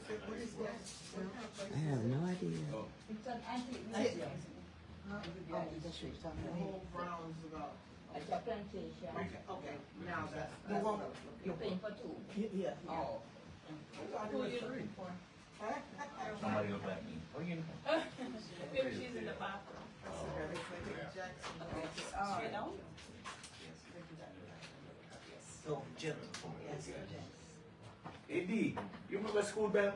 I have no idea. It's an antique museum. The whole Browns about. At the plantation. Okay, now that's. You won't, you're paying for two. Yeah. Oh. Who are you looking for? Somebody look like me. Oh, you know. Maybe she's in the bathroom. Straight down? So, Jim. Hey, D, you remember school bell?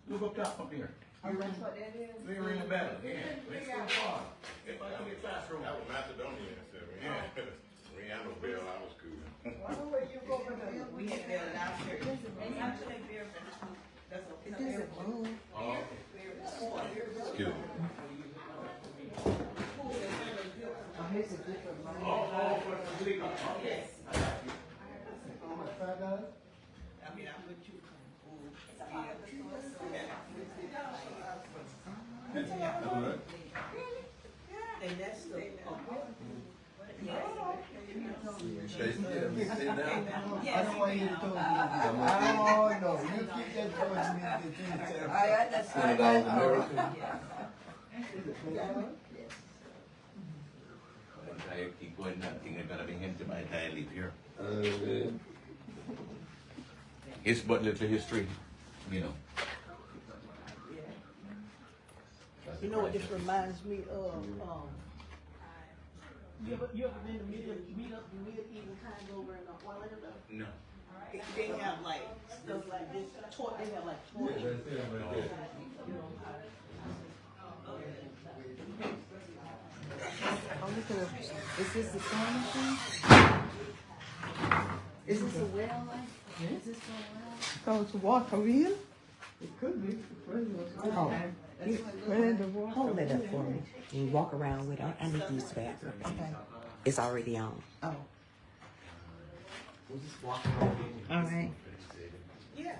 Look up top up here. Oh, that's what that is? We ring the bell. Yeah. Let's go far. If I go to the classroom. That was Macedonia. We had no bell, I was cool. Where you go for the? We had bell downstairs. It's actually beer for the school. That's okay. It doesn't move. Oh, excuse me. Here's a different money. For the league. Yes. $5? I mean, I'm with you. And that's the. I don't want you to talk. Oh, no, you keep that towards me. I understand. I keep going, nothing, I'm gonna be hinted by the time I leave here. It's but little history, you know. You know what this reminds me of? You ever been to meet up the medieval times over in Orlando? No. They have like stuff like this. They have like torture. Oh, look at it. Is this the same thing? Is this a well like? Is this a well? Oh, it's a water wheel? It could be. Oh, Hold it up for me. You walk around with it. I need to use the bathroom. Okay. It's already on. Oh. We'll just walk around. All right. Yeah.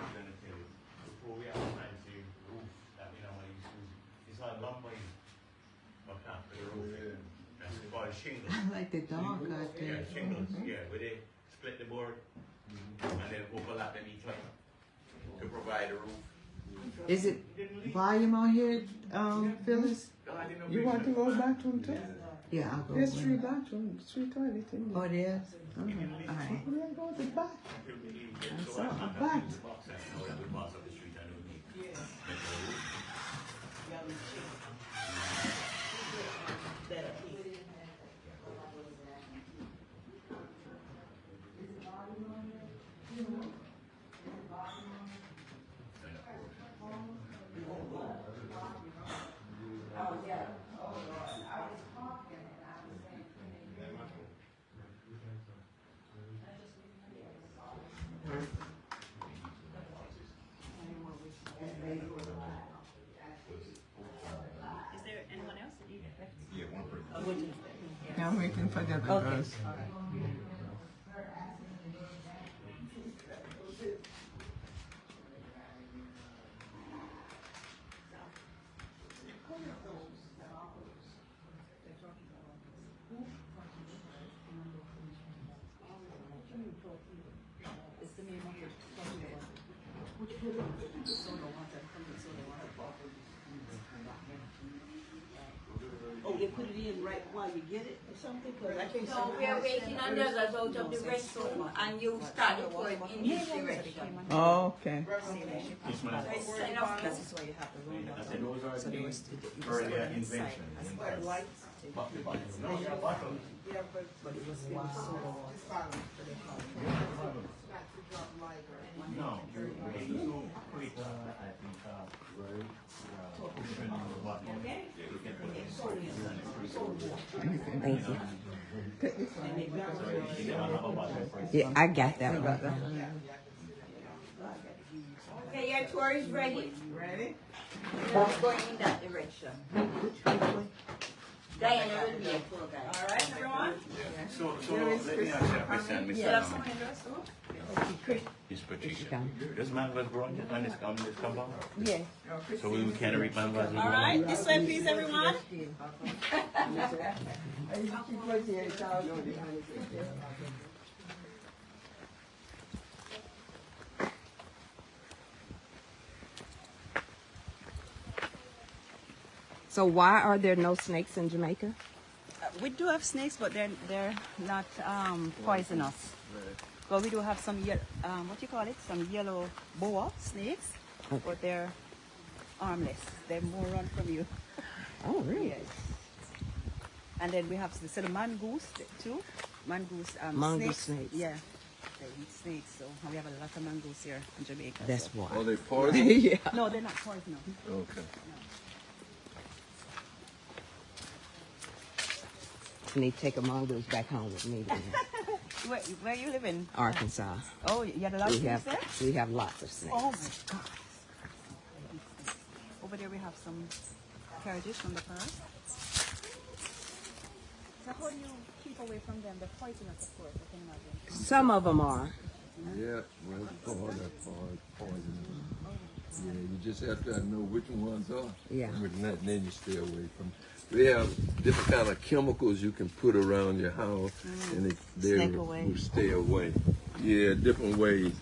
Before we have a fancy roof that we know I used to, it's like lumber up top for the roof. That's called shingles. I like the dog out Yeah, there. shingles, yeah, where they split the board and then overlap them each other to provide a roof. Is it volume on here, Phyllis? No, I didn't know You we want to could- go bathroom too? Yeah, I'll go. There's with 3 it. bathrooms, 3 toilets in Oh, there. it is? All right. We're gonna go to the back. So I all can't back. use the box, I know the box of the street, I don't need. Yeah. Make a roof. Y'all be chill. That I keep. Is there anyone else? Yeah, one person. Yeah, I'm waiting for the other girls. It's the name of the Oh, they put it in right while you get it or something? Cause I can't So we are waiting on the others out of the restroom and you start the pour in this direction. Oh, okay. This one is- Sign off. This is why you have the room. I said those are So the there was the earlier invention. lights. But the buttons, no, yeah, buttons. Yeah, but it was wild. No, it's so quick, I think, very, depending on the button. You can put it Thank you. in. You can have a button for it. Yeah, I got that one. Okay, your tour is ready. Ready? It's going in that direction. Diana will be a tour guide. All right, everyone? So let me ask you a question, You Mr. have someone in the restroom? Miss Patricia. Does man was brought on this compound? Yeah. So we can read man was. All right, this way, please, everyone. So why are there no snakes in Jamaica? We do have snakes, but they're not poisonous. But we do have some what do you call it? Some yellow boa snakes, but they're harmless. They more run from you. Oh, really? Yes. And then we have the mongoose too. Mongoose Mongoose snakes. Yeah, they eat snakes. So we have a lot of mongoose here in Jamaica. That's so. why. Are they poisonous? Yeah. No, they're not poisonous. Okay. I need to take a mongoose back home with me. Then. Where you live in? Arkansas. Oh, you had a lot of snakes there? We have lots of snakes. Oh my God. Over there we have some carriages from the past. So how do you keep away from them? They're poisonous, of course, I can imagine. Some of them are. Yeah, well, poison. Yeah, you just have to know which ones are. Yeah. And then you stay away from. We have different kind of chemicals you can put around your house, and they will stay away. Yeah, different ways.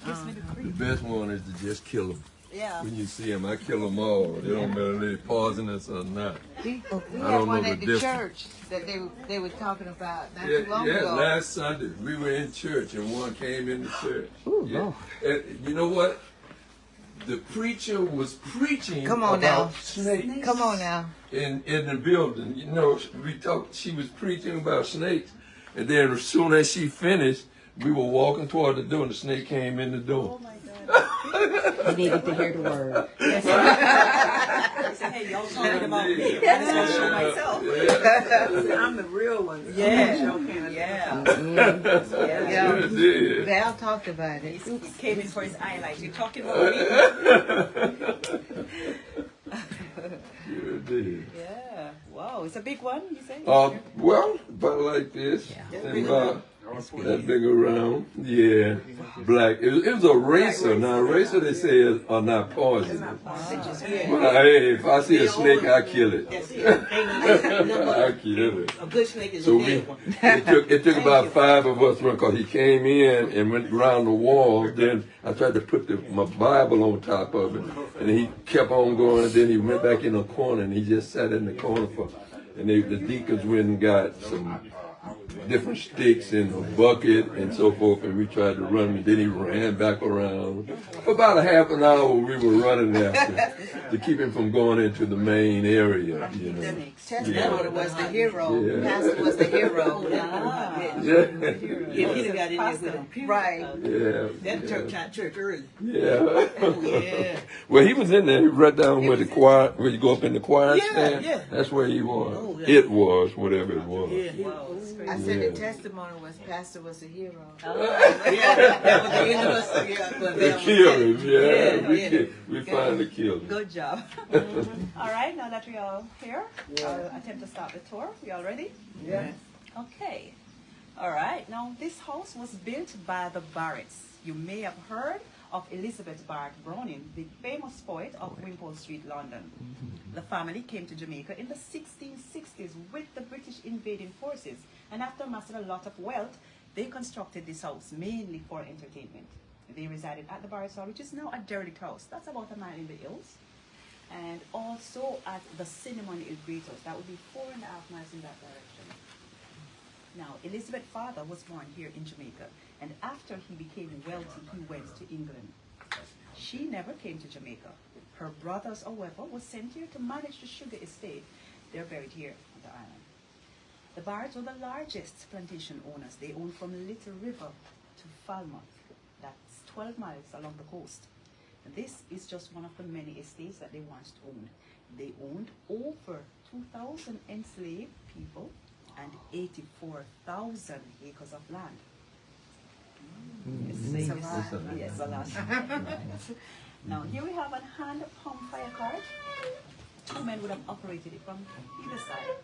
The best one is to just kill them. Yeah. When you see them, I kill them all. They don't matter if they're poisonous or not. We I had don't one know at the the difference. church that they were talking about not Yeah, too long ago. last Sunday we were in church and one came in the church. Ooh, yeah. Lord. And you know what? The preacher was preaching Come on about now. snakes Come on now. in the building. You know, she was preaching about snakes, and then as soon as she finished, we were walking toward the door and the snake came in the door. Oh my God. You needed to hear the word. Yes. They say, hey, y'all talking about me. I just want to show myself. I'm the real one. Yeah. Yeah. It did. Val talked about it. He came in for his highlights. You talking about me? Sure did. Yeah. Wow. It's a big one, you say? Well, about like this, and about that big around. Yeah, black. It was a racer. Now, a racer they say are not poisonous. But hey, if I see a snake, I kill it. I kill it. A good snake is So a dead one. it took about 5 of us because he came in and went around the wall. Then I tried to put my Bible on top of it, and he kept on going. And then he went back in the corner and he just sat in the corner and the deacons went and got some different sticks and a bucket and so forth, and we tried to run him, and then he ran back around. For about a half an hour we were running after to keep him from going into the main area, you know. Testimony was the hero. Yeah. Pastor was the hero. If he'd have got in there with him. Right. Yeah. That church out church early. Yeah. Yeah. Well, he was in there. He was right down where the choir, where you go up in the choir Yeah, stand. yeah. That's where he was. Oh, yeah. It was, whatever it was. Yeah, he was. I said the testimony was Pastor was the hero. Yeah, that was the end of us. Yeah, but They that killed him, Yeah. we finally killed him. Good job. All right, now that we all here, I'll attempt to start the tour. We all ready? Yeah. Okay. All right. Now, this house was built by the Barretts. You may have heard of Elizabeth Barrett Browning, the famous poet of Wimpole Street, London. The family came to Jamaica in the 1660s with the British invading forces, and after amassing a lot of wealth, they constructed this house mainly for entertainment. They resided at the Barrett's Hall, which is now a derelict house. That's about a mile in the hills. And also at the Cinnamon Hill Great House. That would be 4.5 miles in that direction. Now, Elizabeth's father was born here in Jamaica, and after he became wealthy, he went to England. She never came to Jamaica. Her brothers, however, were sent here to manage the sugar estate. They're buried here on the island. The Barretts were the largest plantation owners. They owned from Little River to Falmouth. That's 12 miles along the coast. And this is just one of the many estates that they once owned. They owned over 2,000 enslaved people and 84,000 acres of land. It's a lot. Yes, a lot. Now, here we have a hand pump fire cart. Two men would have operated it from either side.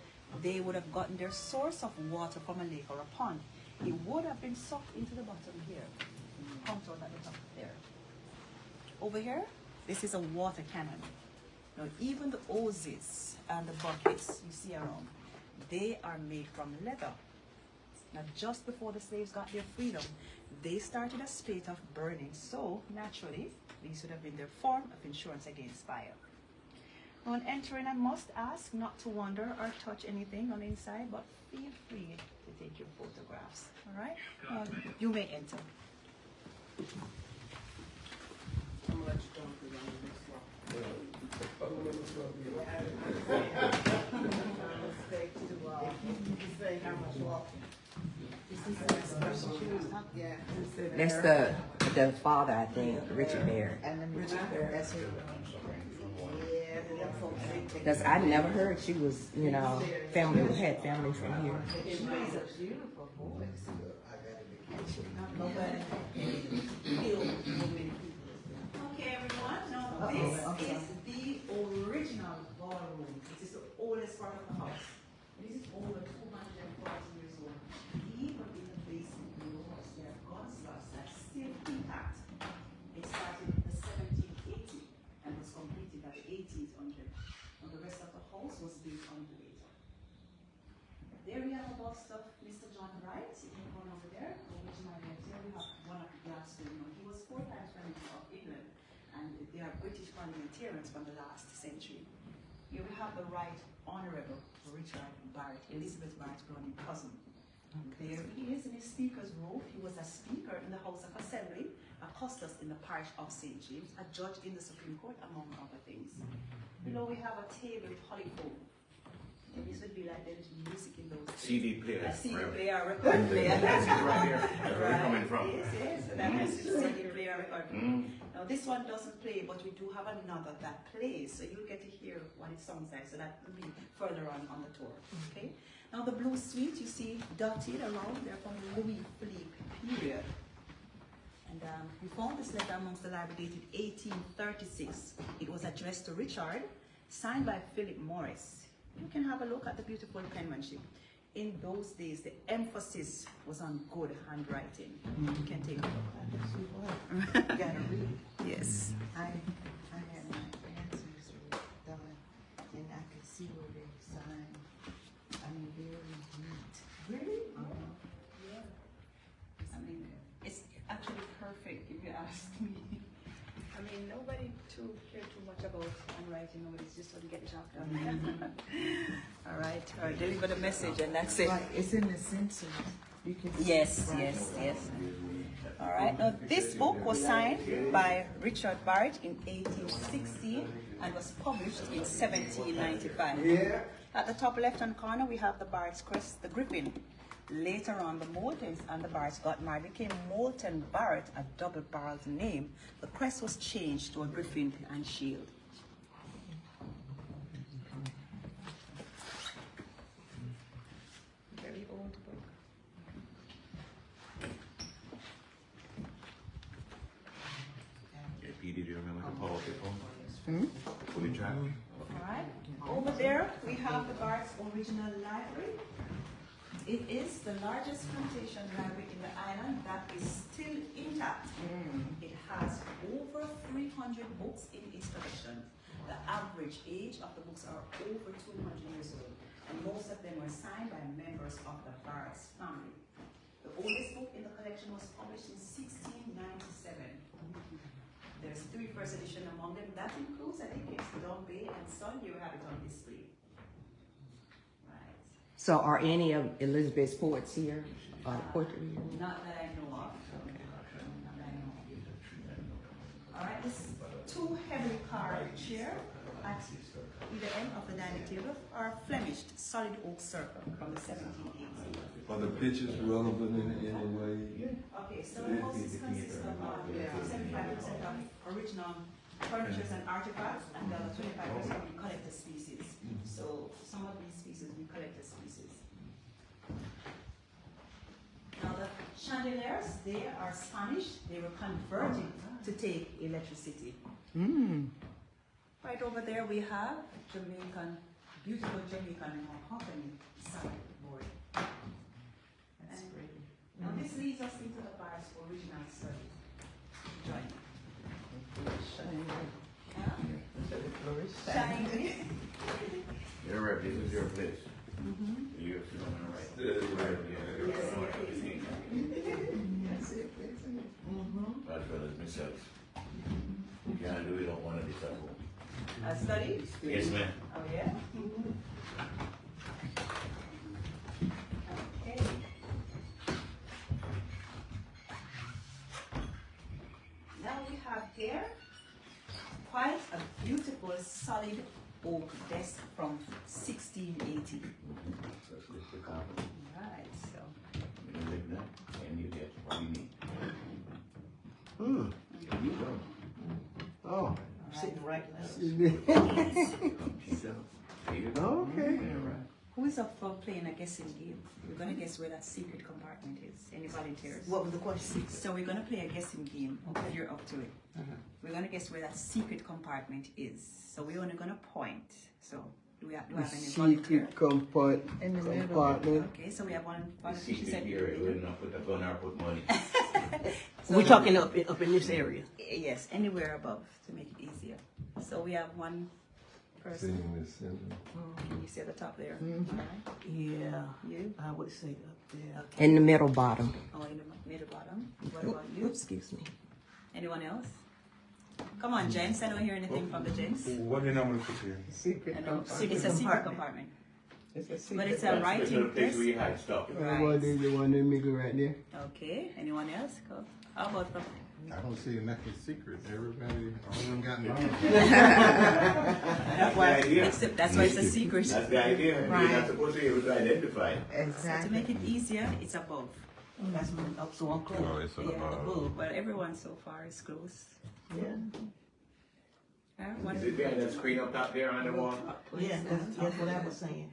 They would have gotten their source of water from a lake or a pond. It would have been sucked into the bottom here, pumped out at the top there. Over here, this is a water cannon. Now, even the hoses and the buckets you see around, they are made from leather. Now, just before the slaves got their freedom, they started a spate of burning. So, naturally, these would have been their form of insurance against fire. On entering, I must ask not to wander or touch anything on the inside, but feel free to take your photographs. All right? You may enter. I'm gonna let you talk because I'm this mistake to say how much walking. Yeah. That's the father, I think, Richard Barrett. And then that's it. Yeah, but them folks think they Because I never heard she was, you know, had family from here. She's a beautiful voice. Okay, everyone. Now, this is the original ballroom. It is the oldest part of the house. This is over 240 years old. Even in the basement below us, there are gun slots that are still intact. It started in the 1780 and was completed at the 1800. And the rest of the house was built on later. There we have a bust of Mr. John Wright, in the corner over there. Originally, there we have one of the Glasgow. He was 4 times Prime Minister of England, and they are British parliamentarians from the last century. Here we have the Right Honourable Richard Barrett, Elizabeth Barrett's Browning cousin. There he is in his speaker's robe. He was a speaker in the House of Assembly, a custos in the parish of St. James, a judge in the Supreme Court, among other things. Below we have a table polyphone. This would be like there's music in those days. CD player. A CD player, record player. Right here. Where are we coming from? Yes, so that is the CD player record. Now this one doesn't play, but we do have another that plays, so you'll get to hear what it sounds like. So that will be further on the tour. Okay. Now the blue suite you see dotted around there from the Louis Philippe period. And we found this letter amongst the library dated 1836. It was addressed to Richard, signed by Philip Morris. You can have a look at the beautiful penmanship. In those days, the emphasis was on good handwriting. You can take a look at it. You gotta read. Yes. I had my answers done, and I could see where they signed. I mean, very neat. Really? Yeah. I mean, it's actually perfect if you ask me. I mean, nobody cared too much about handwriting. Nobody's just want to get the job done. All right, deliver the message, and that's it. Right, it's in the census. You can see. Yes. All right. Now, this book was signed by Richard Barrett in 1816 and was published in 1795. At the top left-hand corner, we have the Barrett's crest, the griffin. Later on, the Moultons and the Barretts got married. It became Moulton Barrett, a double-barreled name. The crest was changed to a griffin and shield. Very old book. Yeah, P, did you remember the power people? Fully track. All right. Over there, we have the Barrett's original library. It is the largest plantation library in the island that is still intact. It has over 300 books in its collection. The average age of the books are over 200 years old, and most of them were signed by members of the Barrett's family. The oldest book in the collection was published in 1697. There's 3 first edition among them. That includes, I think it's Dombey and Son. You have it on display. So are any of Elizabeth's poets here? Poetry here? Not that I know of. All right, this 2 heavily carved chair at either end of the dining table are Flemish solid oak circle from the 1780s. Are the pictures relevant in any way? Okay, so the house consists of 75% of original furnitures and artifacts, and the other 25% collector species. So some of these species we collector species. Now the chandeliers, they are Spanish. They were converted to take electricity. Right over there we have Jamaican, beautiful Jamaican mahogany sideboard. That's pretty. Now this leads us into the Barrett's original study. Join me. Shiny. You're right, this is your place. You're sitting on the right. That's what it's myself. You can't do it on one of these at home. study? Yes, ma'am. Oh, yeah? Okay. Now we have here quite a beautiful solid oak desk from 1680. Right, so. And you get what you need. Oh. Sitting right now. There you go. Okay. Who is up for playing a guessing game? We're going to guess where that secret compartment is. Any volunteers? What was the question? So we're going to play a guessing game, if you're up to it. We're going to guess where that secret compartment is. So we're only going to point. So do we have any volunteer? Secret compartment. Okay, so we have one volunteer. She Secret said, here, it will not put the gun or put money. We're talking up in this area. yes, anywhere above to make it easier. So we have one person. Can you see at the top there? All right. Yeah, You? I would say up there. Okay. In the middle bottom. Oh, in the middle bottom. What about you? Oops, excuse me. Anyone else? Come on, gents. I don't hear anything from the gents. What do you normally put here? Secret compartment. It's a secret compartment. It's a But secret. it's a That's the writing place where you desk. hide stuff. What about the one in the middle right there? Okay. Anyone else? Go. How about from? I don't see nothing secret. Everybody, all of them got it. That's the idea. That's why it's a secret. That's the idea. You're not supposed to be able to identify it. To Exactly. make it easier, it's above. That's up so I'm close. Oh, it's Yeah. Well, everyone so far is close. Yeah. Is it behind that screen up top there on the wall? Yeah, that's what I was saying.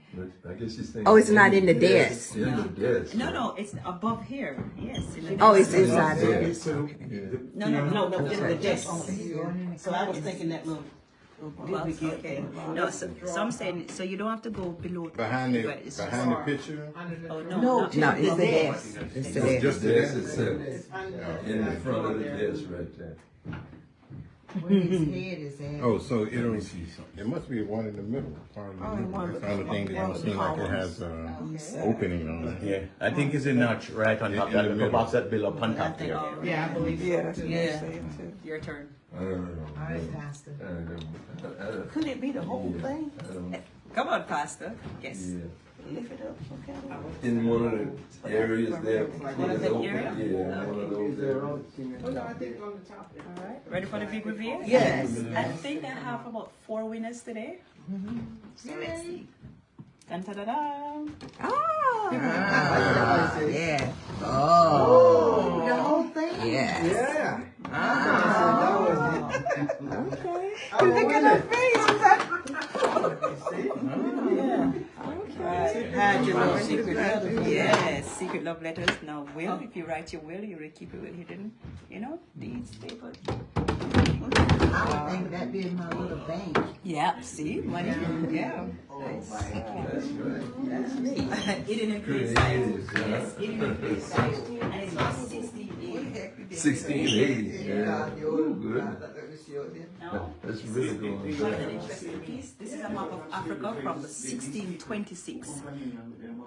I guess she's thinking. Oh, it's not in the desk. In the desk. No, it's above here. Yes. In the Oh, desk. it's inside there. Yeah. No, No, just the desk on here. So I was thinking that little. Above, okay. No, so I'm saying, so you don't have to go below. Behind but it's the just- picture. Oh, No, not- No, it's the desk. It's the desk. Just the desk itself. In the front of the desk right there. Where his head is at. Oh, so it must be one in the middle, part of the middle. That's the only thing that don't seem like it has opening on it. Yeah, I think it's a notch right on top. That little box that build up on top there. Yeah, I believe so. That's what Yeah. I'm saying too. Your turn. I don't know. All right, Pastor. I don't know. Could it be the whole thing? I don't Come on, Pastor. Yes. Yeah. Lift it up, okay? In one of the areas there. One of the area? Yeah, one of those areas. Oh, no, I think on the top there. All right. Ready for the big reveal? Yes. I think I have about 4 winners today. So let's see. Dun, da, da, da. Ah, yeah. Oh. The whole thing? Yes. Yeah. Okay. Look at her face. Hide your little secret letters. Yes, secret love letters. Now, will, if you write your will, you will keep it with hidden, deeds, paper. I would think that'd be in my little bank. Yeah, see? Money. Yeah. That's right. That's me. Hidden in plain sight. Yes, hidden in plain sight. And it's about 1680. 1680. Yeah. Ooh, good. Now, That's really good. quite an interesting piece. This is a map of Africa from 1626.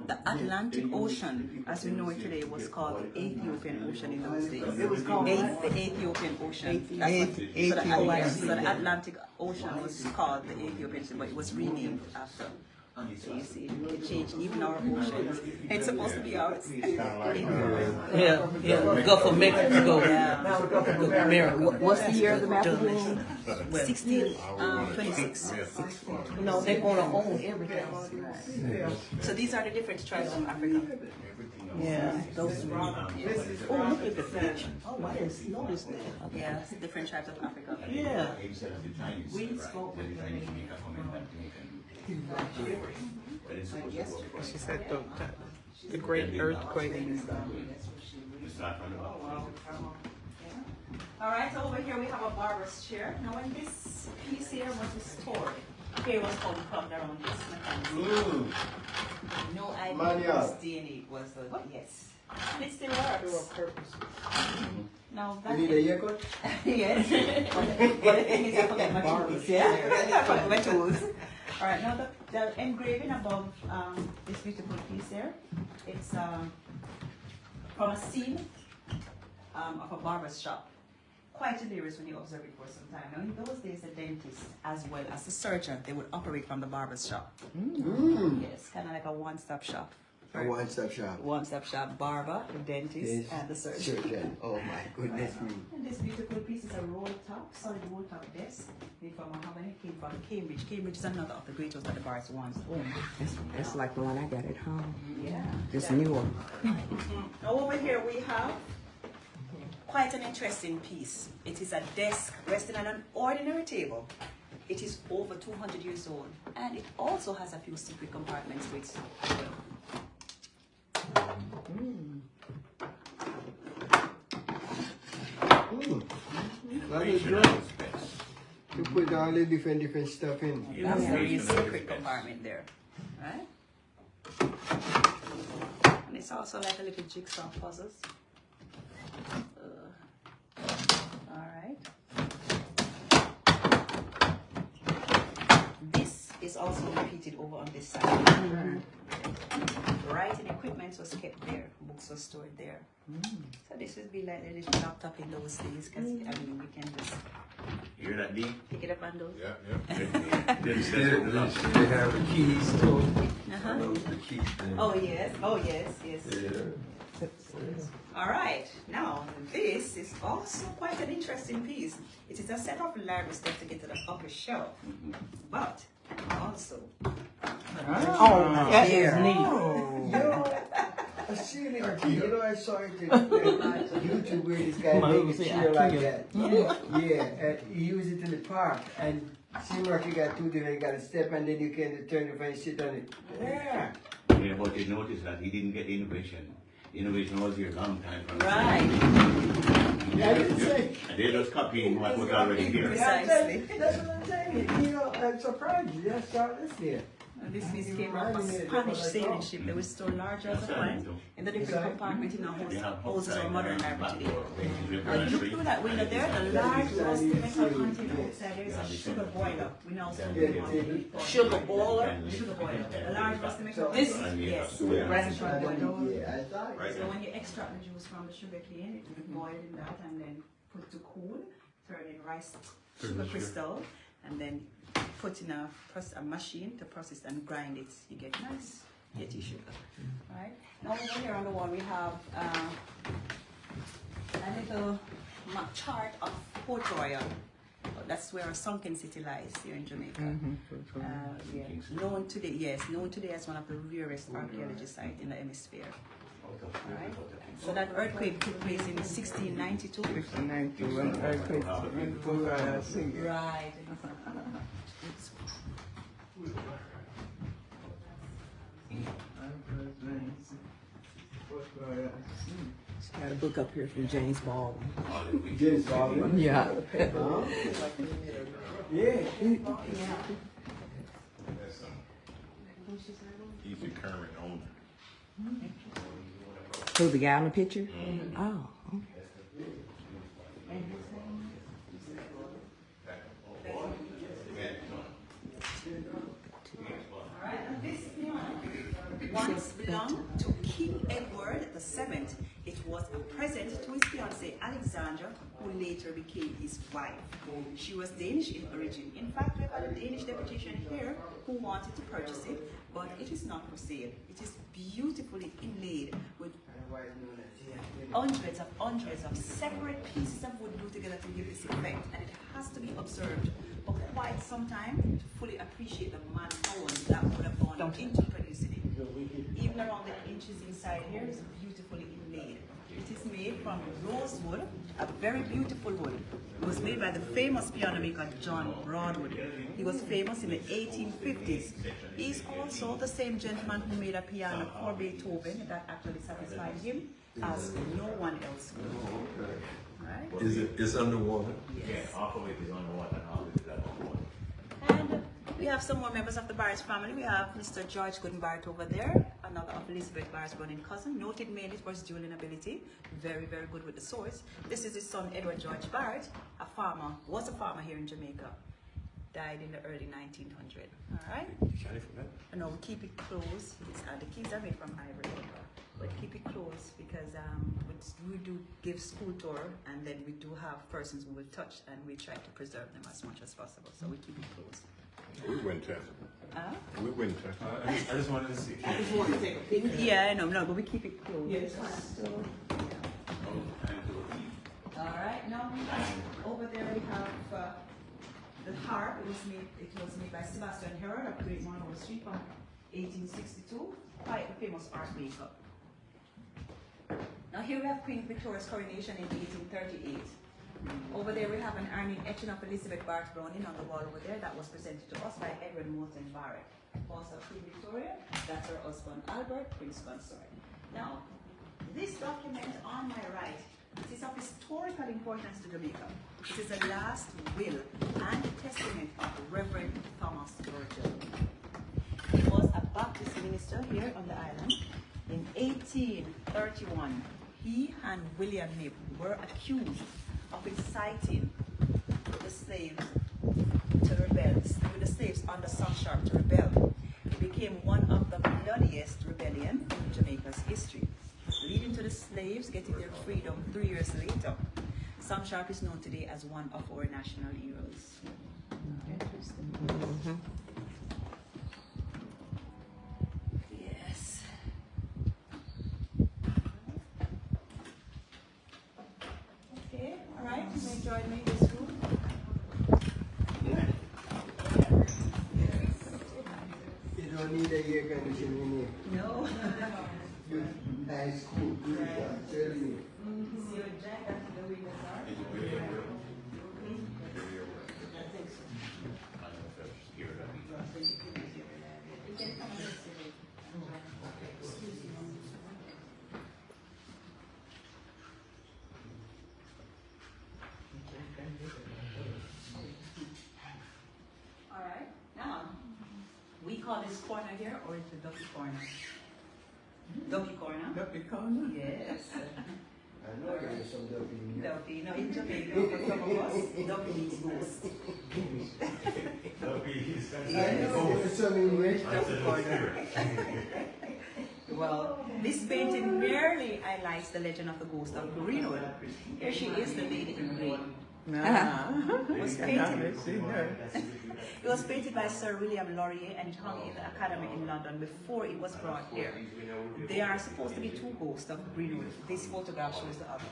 The Atlantic Ocean, as we know it today, was called the Ethiopian Ocean in those days. It was called the Ethiopian Ocean. So the Atlantic Ocean was called the Ethiopian Ocean, but it was renamed after. So you see, it changed even our oceans. It's supposed to be ours. Yeah, Gulf of Mexico. Yeah. America. What's the year of the map again? 1626. No, they want to own everything. So these are the different tribes of Africa. Yeah, those. Oh, look at the picture. Oh, I didn't notice that. Yeah, different tribes of Africa. Yeah. We spoke with She said the great earthquake. All right, so over here we have a barber's chair. Now when this piece here was restored, here was called plugged around this mechanism. No idea whose DNA it was, but yes. And it still works. Now that You need a haircut? yes. But the thing is I forget my tools. Yeah. I forget my tools. All right, now the engraving above this beautiful piece here, it's from a scene of a barber's shop. quite hilarious when you observe it for some time. Now, in those days, the dentist as well as the surgeon, they would operate from the barber's shop. Yes, kind of like a one-stop shop. A one-stop shop. One-stop shop, barber, the dentist, and the surgeon. Surgeon. Oh my goodness me. And this beautiful piece is a roll-top, solid roll-top desk made from mahogany. It came from Cambridge. Cambridge is another of the great ones that the Barretts once owned. That's like the one I got at home. Yeah. Just newer. Now over here we have quite an interesting piece. It is a desk resting on an ordinary table. It is over 200 years old, and it also has a few secret compartments to it as well. That is great. You put all the different stuff in. That's a secret compartment there, right? And it's also like a little jigsaw puzzles. All right. This is also repeated over on this side. Writing equipment was kept there. Books were stored there. So this would be like a little laptop in those days, because I mean we can just You hear that, D? pick it up and do. Yeah. They have the keys to it. The keys thing. Oh yes, oh yes, yes. Yeah. All right, now this is also quite an interesting piece. It is a set of library steps to get to the upper shelf, but also. Oh, that is neat. Yo, I seen it. You know, I saw it on YouTube where this guy made a chair like that. Yeah, and he used it in the park. And seemed like you got two different, you got a step and then you can turn it and sit on it. Yeah. Yeah, but you notice that he didn't get innovation. Innovation was here a long time from Right. I didn't say. And they're just copying what was already here. Precisely. That's what I'm saying. You know, I'm surprised. That's all this here. And this piece came off a Spanish sailing ship. They were stored larger as a plant in the different compartments in our houses or modern library today. Now you look through that window there, the large rusty metal container outside there is a sugar boiler. We now still sugar boiler. Sugar boiler. A large rusty metal. This, yes, rice sugar boiler. So when you extract the juice from the sugar cane, it will be boiled in that and then put to cool, turn in rice sugar crystal, and then put in a machine to process and grind it. You get nice yeti sugar. Right? Now over here on the wall we have a little chart of Port Royal. That's where a sunken city lies here in Jamaica. Known today as one of the rarest archaeology sites in the hemisphere. Right? So that earthquake took place in 1692. 1691 earthquake. Right. Got a book up here from James Baldwin. James Baldwin? Yeah. Yeah. He's the current owner. Who, the guy on the picture? Oh. Once belonged to King Edward VII. It was a present to his fiancée Alexandra, who later became his wife. She was Danish in origin. In fact, we have a Danish deputation here who wanted to purchase it, but it is not for sale. It is beautifully inlaid with hundreds of separate pieces of wood glued together to give this effect, and it has to be observed for quite some time to fully appreciate the manpower that would have gone into producing it. Even around the inches inside here is beautifully inlaid. It is made from rosewood, a very beautiful wood. It was made by the famous piano maker John Broadwood. He was famous in the 1850s. He's also the same gentleman who made a piano for Beethoven that actually satisfied him as no one else could. Right? It's underwater? Yes. Yeah, half of it is underwater and half of it is underwater. And we have some more members of the Barrett family. We have Mr. George Gooden Barrett over there, another of Elizabeth Barrett's running cousin, noted mainly for his dueling ability, very, very good with the swords. This is his son, Edward George Barrett, was a farmer here in Jamaica. Died in the early 1900s. All right? No, we keep it close. The keys are made from ivory, but keep it close because with we do give school tour, and then we do have persons who will touch, and we try to preserve them as much as possible. So we keep it close. We winter. We winter. I just wanted to see. I just want to take a picture. Yeah, I know, no, but we keep it close. Yes. So, all right, now over there we have the harp. It was made by Sebastian Herod of Great Monroe Street from 1862, quite a famous art maker. Now here we have Queen Victoria's coronation in 1838. Over there we have an ironing etching of Elizabeth Barrett Browning on the wall over there that was presented to us by Edward Morton Barrett. Also Queen Victoria, that's her husband Albert, Prince Consort. Now, this document on my right, it is of historical importance to Jamaica. It is the last will and testament of Reverend Thomas Virgil. He was a Baptist minister here on the island. In 1831, he and William Knibb were accused of inciting the slaves to rebel, with the slaves under Sumsharp to rebel. It became one of the bloodiest rebellions in Jamaica's history, leading to the slaves getting their freedom 3 years later. Sumsharp is known today as one of our national heroes. Interesting. Mm-hmm. Yes. Okay, all right, you may join me in this room. You don't need a air conditioning in here. No. Nice, cool, good, I'm telling you. See your jacket, the windows are. All right, now, we call this corner here, or it's the ducky corner? Ducky corner? Ducky corner? Yes. I know there is some ducky in here. Ducky, no, in Jamaica, for some of us, ducky means ghost. I know there is some in here. Ducky corner. Well, this painting merely highlights the legend of the ghost of Greenwood. Here she is, the lady in green. It was painted. It was painted by Sir William Laurier and it hung in the Academy in London before it was brought here. There are supposed to be two ghosts of Greenwood. This photograph shows the other.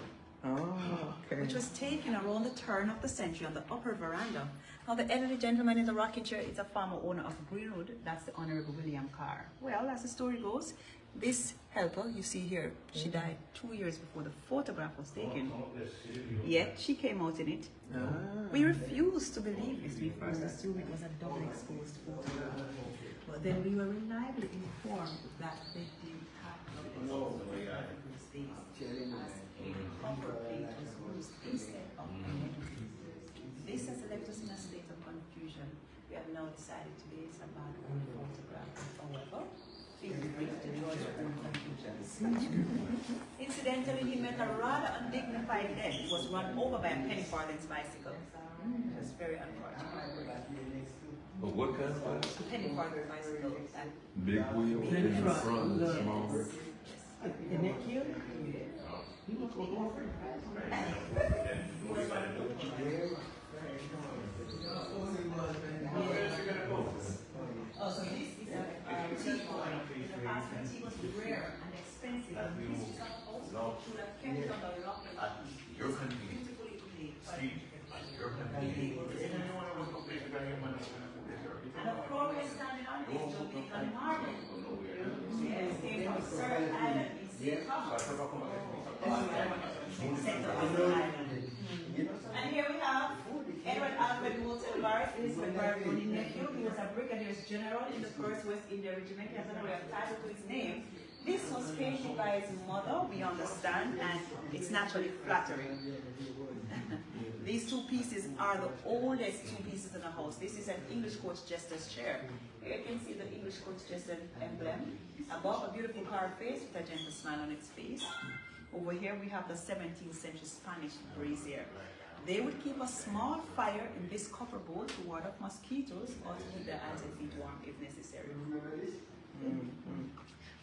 Oh, okay. Which was taken around the turn of the century on the upper veranda. Now the elderly gentleman in the rocking chair is a former owner of Greenwood. That's the Honorable William Carr. Well, as the story goes, this helper you see here, she died 2 years before the photograph was taken. Yet she came out in it. We refused to believe this. We first assumed it was a double exposed photograph. But then we were reliably informed that they did have double exposed face. This has left us in a state of confusion. We have now decided today it's about photograph. However, feel free to join your own conclusions. Incidentally, he met a rather undignified death. He was run over by a penny farthing's bicycle. It was very unfortunate. But what kind of bicycle? Penny farthing bicycle. Big wheel in the front, small. And that killed him? He was going over. Oh, so this is a teapot. In the past, the tea was rare and expensive. And this is a house that should have kept it on the lock and key. Your country. Beautifully made. Your country. And of course, we're standing on this Jamaican marble. Yes, came from Surrey Island in St. Thomas. Center of the island. And here we have Edward Albert Moulton Barrett, Elizabeth Barrett's only nephew. He was a brigadier general in the 1st West India Regiment. He has a royal title to his name. This was painted by his mother, we understand, and it's naturally flattering. These two pieces are the oldest two pieces in the house. This is an English court jester's chair. Here you can see the English court jester emblem. Above, a beautiful carved face with a gentle smile on its face. Over here we have the 17th century Spanish brazier. They would keep a small fire in this copper bowl to ward off mosquitoes or to keep their hands and feet warm if necessary.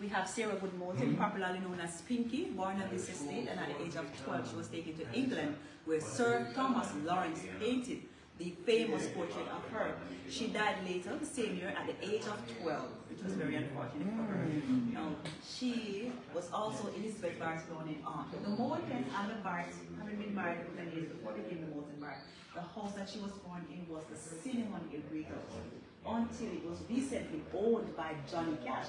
We have Sarah Wood Moulton, popularly known as Pinky, born on this estate, and at the age of 12 she was taken to England, where Sir Thomas Lawrence painted the famous portrait of her. She died later the same year at the age of 12, which was very unfortunate for her. Now, she was also Elizabeth Barrett's Browning aunt. The Moultons and the Barretts, having been married for 10 years before they became the Moulton Barrett, the house that she was born in was the Cinnamon Hill Brick House, until it was recently owned by Johnny Cash,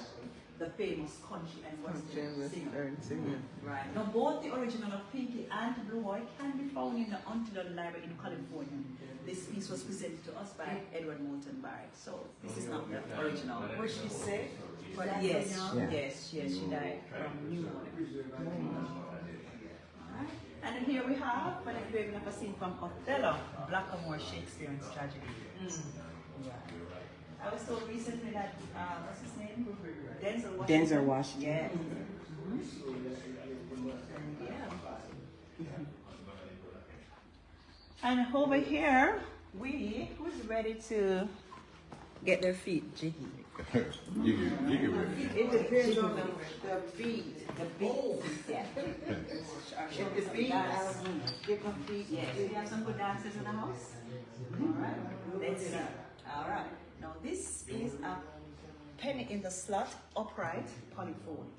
the famous country and western singer. Right. Now, both the original of Pinky and Blue Boy can be found in the Antillon Library in California. This piece was presented to us by Edward Moulton Barrett. So this is not the original. Was she sick? Yes, yes, she died from pneumonia. Alright. And then here we have an engraving of a scene from Othello, Blackamoor Shakespeare's tragedy. I was told recently that, what's his name? Denzel Washington. Denzel Washington. Yes. And over here, who's ready to get their feet jiggy? Jiggy with It depends on the beat. The beat. Yeah. If the beat, different beat. Yes. We have some good dancers in the house. All right. Let's see. All right. Now this is a penny in the slot upright polyphone.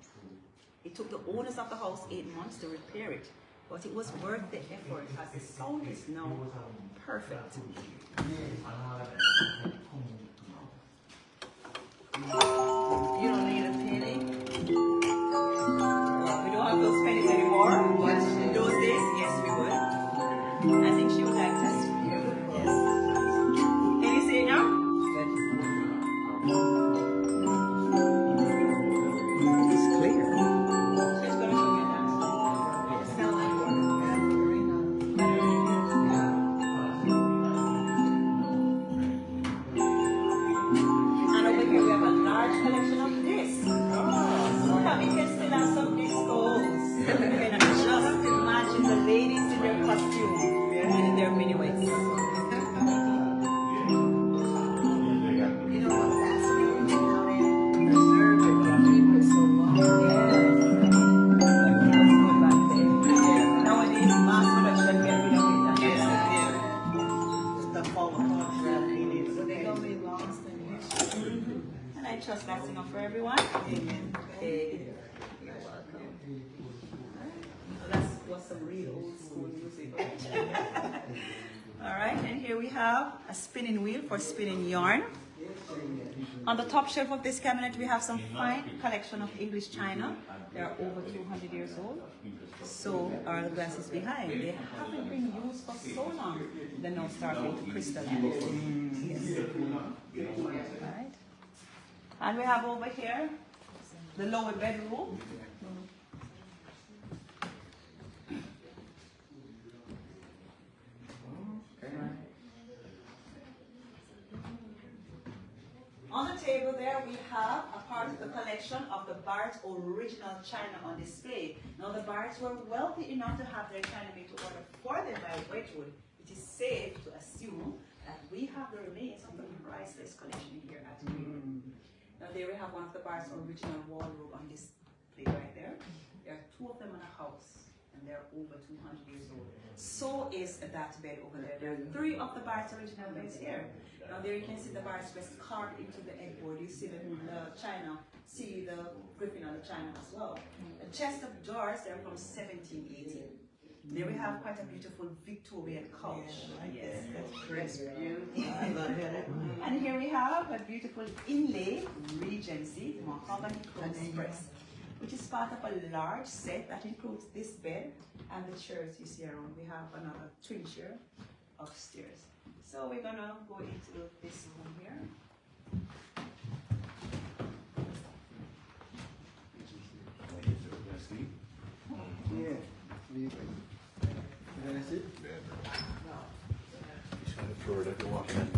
It took the owners of the house 8 months to repair it, but it was worth the effort as the sound is now perfect. You don't need a penny. We don't have those pennies anymore, but in those days, yes, we would. I think she would like that. Yes. Can you see it now? It's clear. She's going to show me a dance. It sounds like and over here we have a large collection of this. So that we can still have some discos. You can just imagine the ladies in their costume and in their minuets. You know what that's doing now then? Preserve it, but keep it so long. Nowadays, mass production get rid of it. It's the fall apart reality. So they're going to be lost in history. And I trust that's enough for everyone. Amen. You're welcome. So that was some real old school music. All right, and here we have a spinning wheel for spinning yarn. On the top shelf of this cabinet, we have some fine collection of English china. They are over 200 years old. So are the glasses behind. They haven't been used for so long. They're now starting to crystallize. Yes. All right. And we have over here the lower bedroom. On the table there we have a part of the collection of the Barrett original china on display. Now the Barretts were wealthy enough to have their china made to order for them by Wedgwood. It is safe to assume that we have the remains of the priceless collection here at Greenwood. Now there we have one of the Barrett's original wardrobe on display right there. There are 2 of them in a house, and they're over 200 years old. So is that bed over there. There are 3 of the Barrett's original beds here. Now there you can see the Barrett's rest carved into the headboard. You see the china, see the griffin on the china as well. The chest of drawers, they're from 1780. There we have quite a beautiful Victorian couch. Yes, that's beautiful. I love it. And here we have a beautiful inlay Regency mahogany press, which is part of a large set that includes this bed and the chairs you see around. We have another twin chair upstairs. So we're gonna go into this room here. Yeah. That's it? He's on the floor, let me walk in.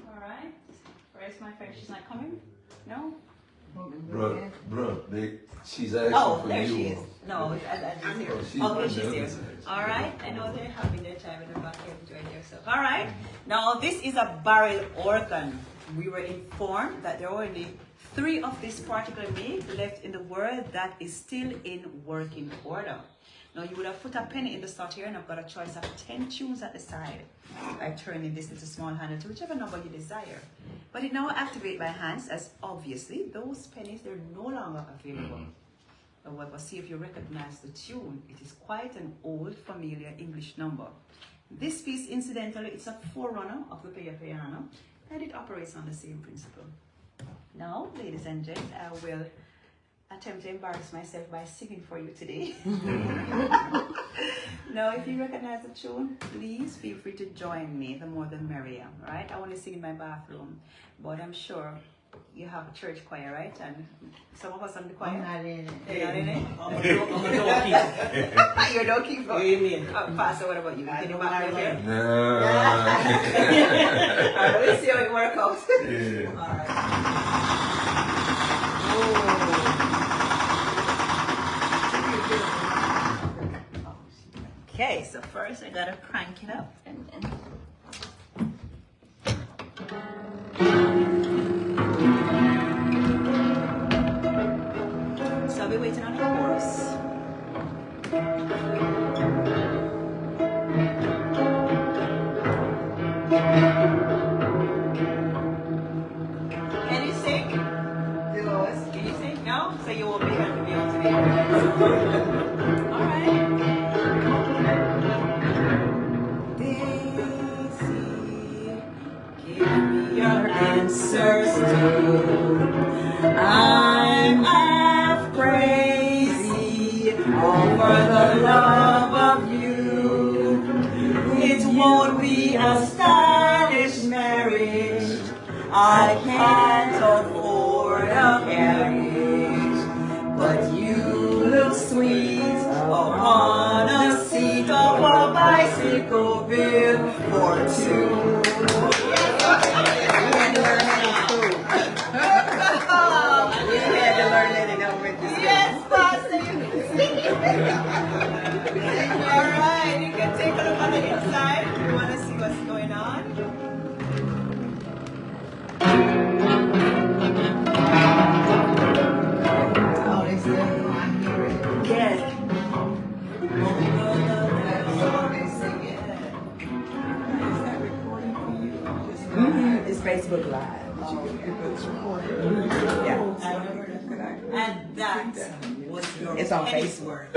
All right. Where's my friend? She's not coming? No? She's asking Oh, for there you. she is. No, I here. Okay, she's here. All right. I know they're having their time in the back here enjoying themselves. All right. Now, this is a barrel organ. We were informed that there are only 3 of this particular make left in the world that is still in working order. Now, you would have put a penny in the slot here, and I've got a choice of 10 tunes at the side. I turn in this little small handle to whichever number you desire. But it now activates my hands, as obviously those pennies, they're no longer available. However, see if you recognize the tune. It is quite an old, familiar English number. This piece, incidentally, it's a forerunner of the piano, and it operates on the same principle. Now, ladies and gents, I will attempt to embarrass myself by singing for you today. Now, if you recognize the tune, please feel free to join me. The more the merrier, right? I only sing in my bathroom, but I'm sure you have church choir, right? And some of us on the choir. I'm not in it. You're not in it? I'm a doorkeeper. You're doorkeeper. Amen. Pastor, what about you? Can you back me here? No. All right, let's see how it works out. Yeah. All right. Okay, so first I gotta crank it up and then. So I'll be waiting on the chorus. Can you sing? Can you sing? No? So you won't be helping me out today. Alright. Daisy, give me your answers to. I'm half crazy over the love of you. It won't be a stylish marriage. I can't afford a carriage, but you look sweet upon a seat of a bicycle built for 2. Yes, Pastor, you can sing. All right, you can take a look on the inside if you want to see what's going on. Oh, they still I hear it. Yes. It's Facebook Live. Yeah. And that was your It's on penny's Facebook. worth.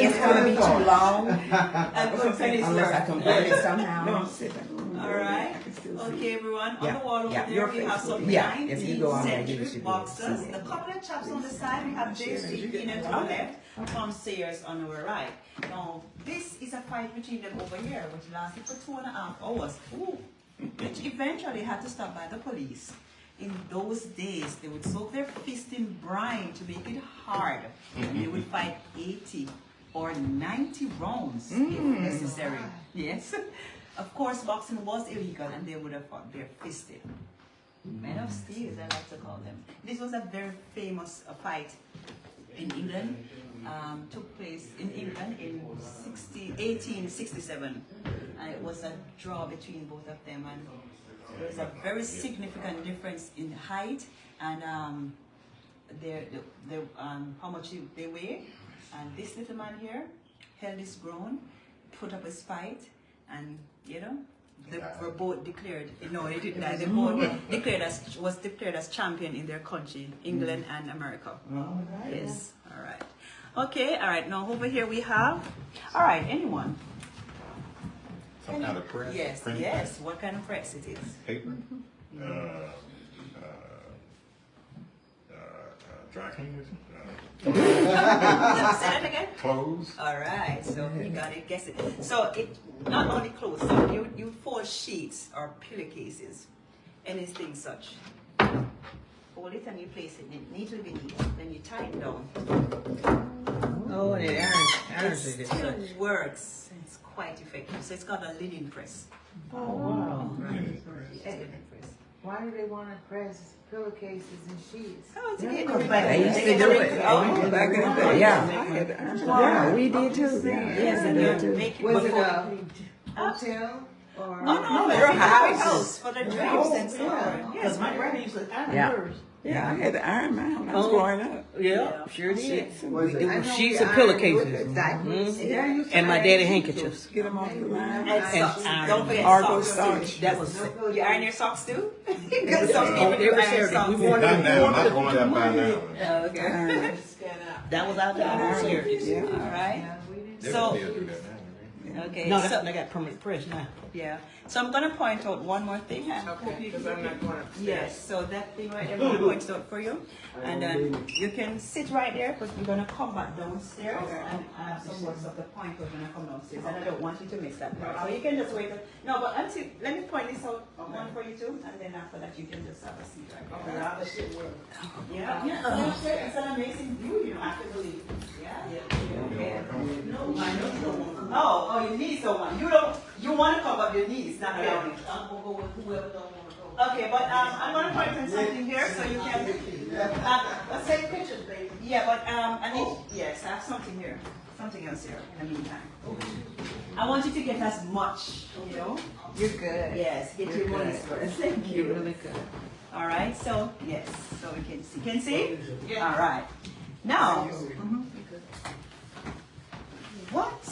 It's gonna be too long And good penny's unless I worth. convert it somehow. All right. Okay, everyone. On Yeah, the wall over yeah, there, your we have Facebook. some Yeah, if you go on there, you 19th should century be boxes. able to see The couple of chaps on the side, we have JC Keenan to the left, Tom Sayers on our right. Now, this is a fight between them over here, which lasted for 2.5 hours. Ooh. Which eventually had to stop by the police. In those days, they would soak their fist in brine to make it hard, and they would fight 80 or 90 rounds if necessary. Yes. Of course, boxing was illegal, and they would have fought bare-fisted. Men of steel, I like to call them. This was a very famous fight in England. Took place in England in 1867. It was a draw between both of them, and there was a very significant difference in height and how much they weigh. And this little man here held his ground, put up his fight, and they were both declared. No, they didn't die. They both was declared as champion in their country, England and America. Yes. All right. Okay. All right. Now over here we have. All right. Anyone? Some kind of press? Yes. Print Yes. press? What kind of press it is? Paper? Dry cleaners? Say that again. Clothes? All right, so you got it, guess it. So it not only clothes, so you fold sheets or pillowcases, anything such. Fold it and you place it neatly beneath. Then you tie it down. Oh, and it irons It it. still works. It's quite effective. So it's called a linen press. Oh, wow. Yeah, linen press. Why do they want to press pillowcases and sheets? Oh, to get They used to do it. Oh, Back in the day. Yeah. Yeah, we did too. yes, we and did you too. make it Was it before. a hotel or? No, your it's a house. for the drapes and stuff. Because my granny used to iron Yeah. hers. Yeah, I had to iron mine when I was growing up. Yeah, sure did. Sheets. Was it? It I was know sheets we and iron pillowcases. Exactly. And my daddy handkerchiefs. Get them off the line. And socks. iron. Don't forget Argo socks. starch. That was You iron your socks too? Because some people every do iron Saturday. socks. We wanted Done to now, not going that by now. Oh, okay. that was out there on Saturdays. Yeah. All right. Yeah, we didn't. They So- would still do that now. Okay. No, so, they got permanent press now. yeah. So I'm gonna point out one more thing. And Because I'm not going upstairs. yes. So that thing right there, I'm gonna point it out for you, and then you can sit right there because we're gonna come back downstairs and some more stuff to point out when I come downstairs, and I don't want you to miss that part. So you can just wait. No, but until let me point this out one for you too, and then after that you can just have a seat right there. Yeah. Yeah. It's an amazing view, you know. I can believe. Yeah. Okay. Oh, you need someone. You want to come, but your knees not allowing it. Okay, but I'm going to point on something here so you can. Let's take pictures, baby. Yeah, but I need. Yes, I have something here. Something else here in the meantime. I want you to get as much, you know. You're good. Yes, get your money's worth. Thank you. You're really good. All right, so yes, so we can see. Can see? All right. Now, what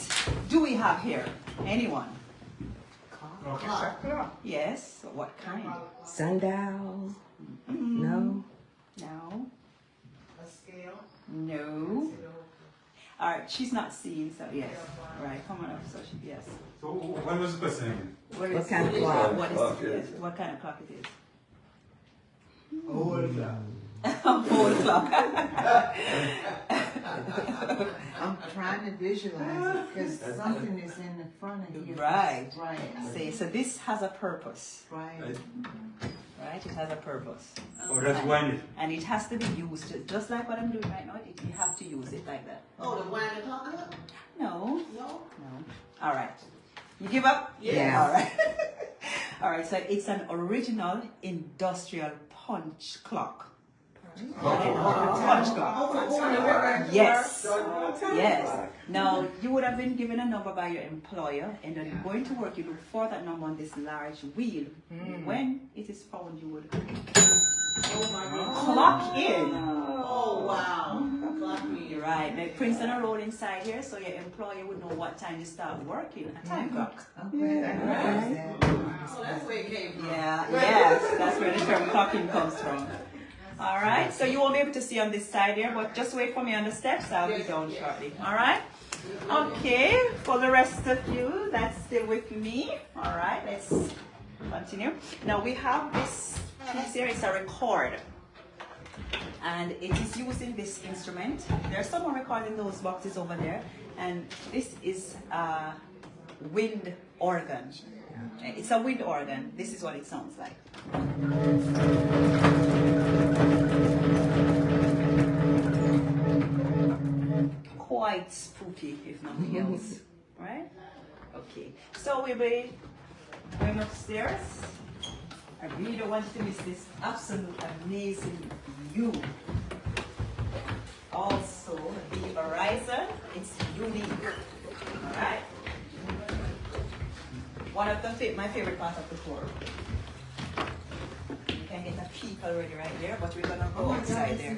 do we have here? Anyone? Yes. What kind? Sundial. No. No. A scale. No. All right. She's not seeing, so yes. All right. Come on up. So she yes. So what was the question? What kind of clock? What is Clock yes, is- what kind of clock it is? Oh, what is that? Whole clock. I'm trying to visualize it because something is in the front of you. Right. Right. See, so this has a purpose, Right. right? It has a purpose. Oh, that's why And it has to be used just like what I'm doing right now. You have to use it like that. Oh, the wine they're talking about? No. No. No. All right. You give up? Yeah. All right. All right. So it's an original industrial punch clock. Punch clock. Yes. Yes. Now you would have been given a number by your employer, and then going to work, you look for that number on this large wheel. When it is found, you would clock in. Oh, wow. Clock me. Right. Now Princeton a roll inside here, so your employer would know what time you start working. A time clock. Okay, I realize that. Oh, that's where it came from. Yeah, yes, that's where the term clocking comes from. All right, so you won't be able to see on this side here, but just wait for me on the steps. I'll be down shortly. All right? Okay, for the rest of you that's still with me. All right, let's continue. Now we have this piece here. It's a record. And it is using this instrument. There's someone recording those boxes over there. And this is a wind organ. It's a wind organ. This is what it sounds like. Quite spooky, if nothing else. Right? Okay. So we'll be going upstairs. I really don't want you to miss this absolute amazing view. Also, the horizon, it's unique. Alright? One of my favorite parts of the tour. You can get a peek already right there, but we're gonna go outside there.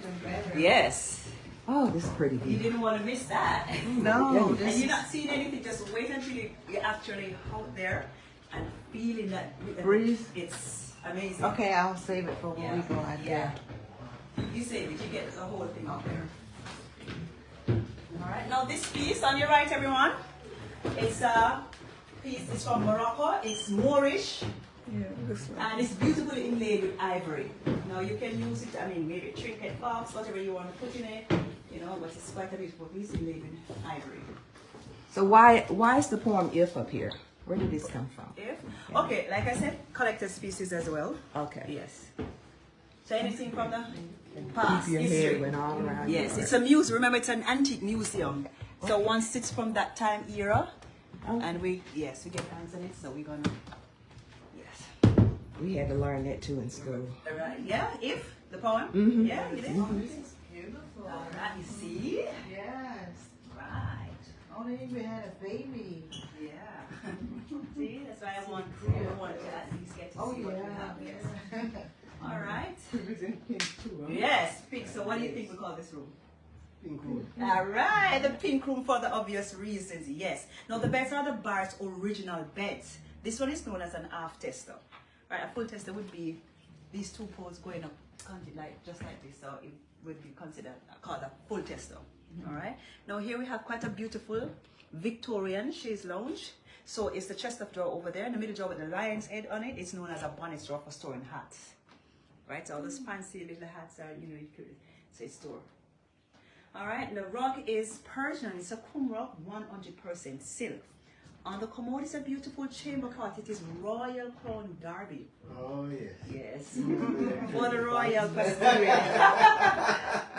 Yes. Oh, this is pretty You view. didn't want to miss that. No, And this you're is not seeing anything, just wait until you're actually out there and feeling that Breeze. It's amazing. okay. I'll save it for when we go out Yeah. there. You save it, you get the whole thing out there. Alright, now this piece on your right, everyone, it's a piece, it's from Morocco, it's Moorish, Yeah, this one. and it's beautifully inlaid with ivory. Now you can use it, I mean, maybe trinket box, whatever you want to put in it, you know, but it's quite a beautiful piece inlaid with ivory. So why is the poem "If" up here? Where did this come from? If? Okay, like I said, collector's pieces as well. Okay. Yes. So anything from the past Keep your history. head went all around. Yes, your it's a museum. Remember, it's an antique museum. So one sits from that time era, Oh. and we get hands on it. So we're gonna, yes. We had to learn that too in school. All right. Yeah, if the poem. Mhm. Yeah, you did. Beautiful. All right, you see? Yes. Right. Oh, they even had a baby. Yeah. See, that's why I want to at least get to Oh, see what we yeah. have. Yes. All right. It was in pink too, huh? Yes, pink. So what do you think we call this room? Pink room. All right, the pink room for the obvious reasons. Yes. Now the beds are the Barrett's original beds. This one is known as an half tester. Right, a full tester would be these two poles going up, like just like this. So it would be considered called a full tester. All right. Now here we have quite a beautiful Victorian chaise lounge. So it's the chest of drawer over there in the middle drawer with the lion's head on it. It's known as a bonnet drawer for storing hats. Right. So all those fancy little hats are, you know, you could say store. All right, the rug is Persian. It's a kum rug, 100% silk. On the commode is a beautiful chamber pot. It is Royal Crown Derby. Oh, yes. Yes, for the royal posterior.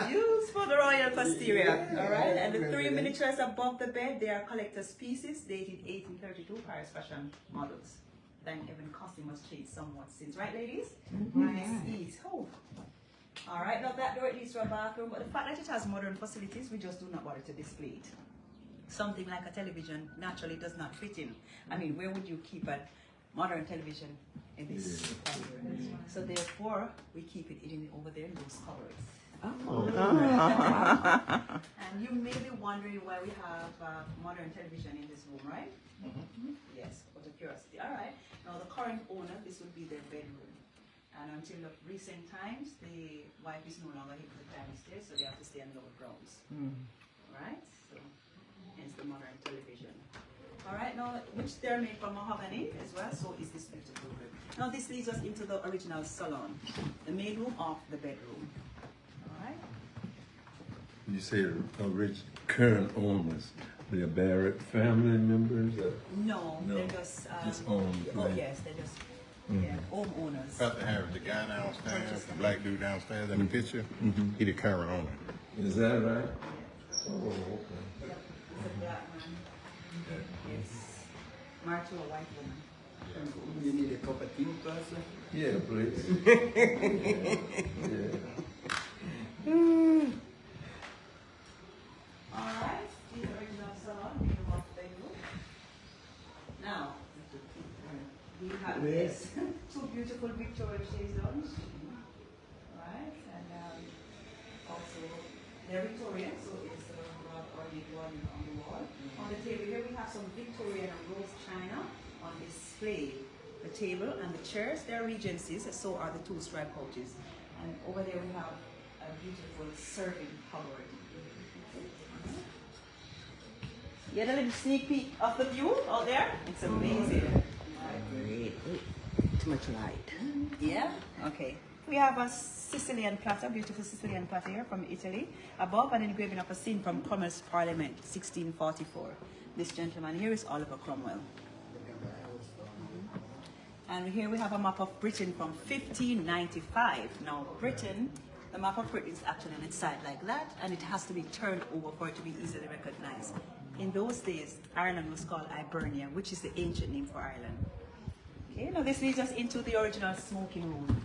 Used for the royal posterior. All right, and the three miniatures above the bed, they are collector's pieces dated 1832, Paris fashion models. Then even costume has changed somewhat since, right, ladies? Nice ease. Oh. All right, now that door it leads to a bathroom, but the fact that it has modern facilities, we just do not bother to display it. Something like a television naturally does not fit in. I mean, where would you keep a modern television in this? So therefore, we keep it in over there in those cupboards. Oh. And you may be wondering why we have a modern television in this room, right? Yes, out of curiosity. All right. Now the current owner, this would be their bedroom. And until the recent times, the wife is no longer able to climb the stairs, so they have to stay on lower grounds. Right? So, hence the modern television. All right, now, which they're made from mahogany as well, so is this beautiful room. Now, this leads us into the original salon, the main room of the bedroom. All right? You say current owners, they're Barrett family members? No, No, they're just, owned, oh, right. yes, they're just homeowners. About to have the guy downstairs, the black dude downstairs in the picture. He the current owner. Is that right? Oh, okay. Yep, it's a black man. Yes. Married to a white woman. You need a cup of tea, Pastor? Yeah, please. All right, the original salon, we move off the bedroom. Now, we have this two beautiful Victorian chaise lounge. Right, and also they're Victorian, so it's a rug or the one on the wall. On the table here we have some Victorian rose china on display. The table and the chairs, they're Regencies, so are the two striped couches. And over there we have a beautiful serving cupboard. Get a little sneak peek of the view out there. It's amazing. Great. Too much light. Yeah? Okay. We have a Sicilian platter, beautiful Sicilian platter here from Italy. Above, an engraving of a scene from Cromwell's Parliament, 1644. This gentleman here is Oliver Cromwell. And here we have a map of Britain from 1595. Now, Britain, the map of Britain is actually on its side like that, and it has to be turned over for it to be easily recognized. In those days, Ireland was called Hibernia, which is the ancient name for Ireland. Okay, now this leads us into the original smoking room.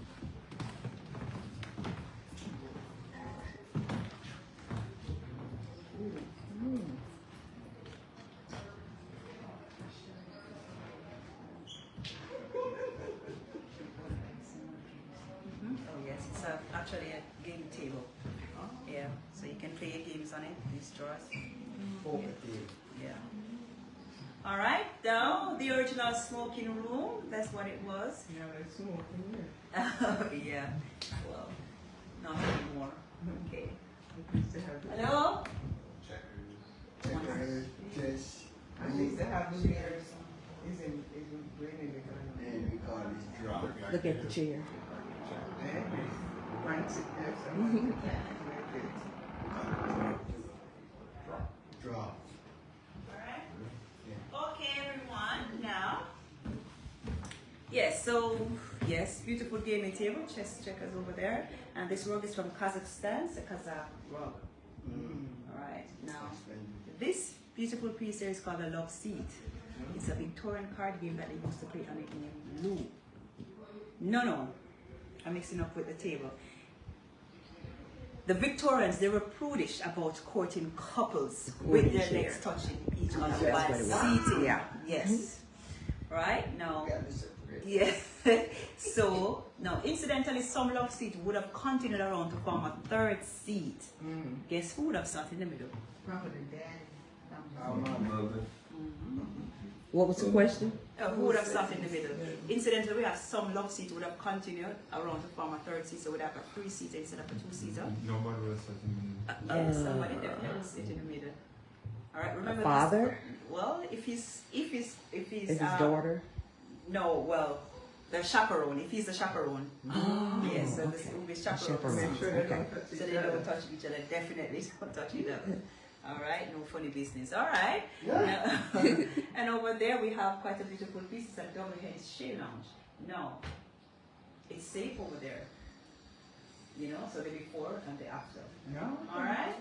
Oh yes, it's actually a game table. Yeah, so you can play games on it, these drawers. Yeah. All right, now the original smoking room. That's what it was. Yeah, there's smoke in here. Oh, yeah. Well, not anymore. Okay. We used to have the- Hello? Yes. I used to have the mirrors. It's in raining because. And we call this drop. Look at the chair. Right, yes. Drop. Okay, everyone. Now, yes. So, yes, beautiful gaming table, chess checkers over there, and this rug is from Kazakhstan. It's a Kazakh rug. All right. Now, this beautiful piece here is called a love seat. It's a Victorian card game that they used to play on it in blue. No. I'm mixing up with the table. The Victorians, they were prudish about courting couples with their legs touching each other while seating. Yeah. Yes. Right? Now, yeah. So, now, incidentally, some love seat would have continued around to form a third seat. Guess who would have sat in the middle? Probably daddy. What was the question? Who would have sat in the middle? Incidentally, we have some love seat would have continued around to form a third seat, so we'd have a 3-seater instead of a 2-seater. Nobody will sit in Yes, somebody definitely sit in the middle. All right, remember Father? this, well, if he's Is his daughter? No, well, the chaperone. If he's the chaperone, yes, so this will be chaperone. Okay. So they don't touch each other. Definitely don't touch each other. All right, no funny business. All right. And over there we have quite a beautiful piece. It's a double-headed shade lounge. No, it's safe over there. You know, so the before and the after. All right.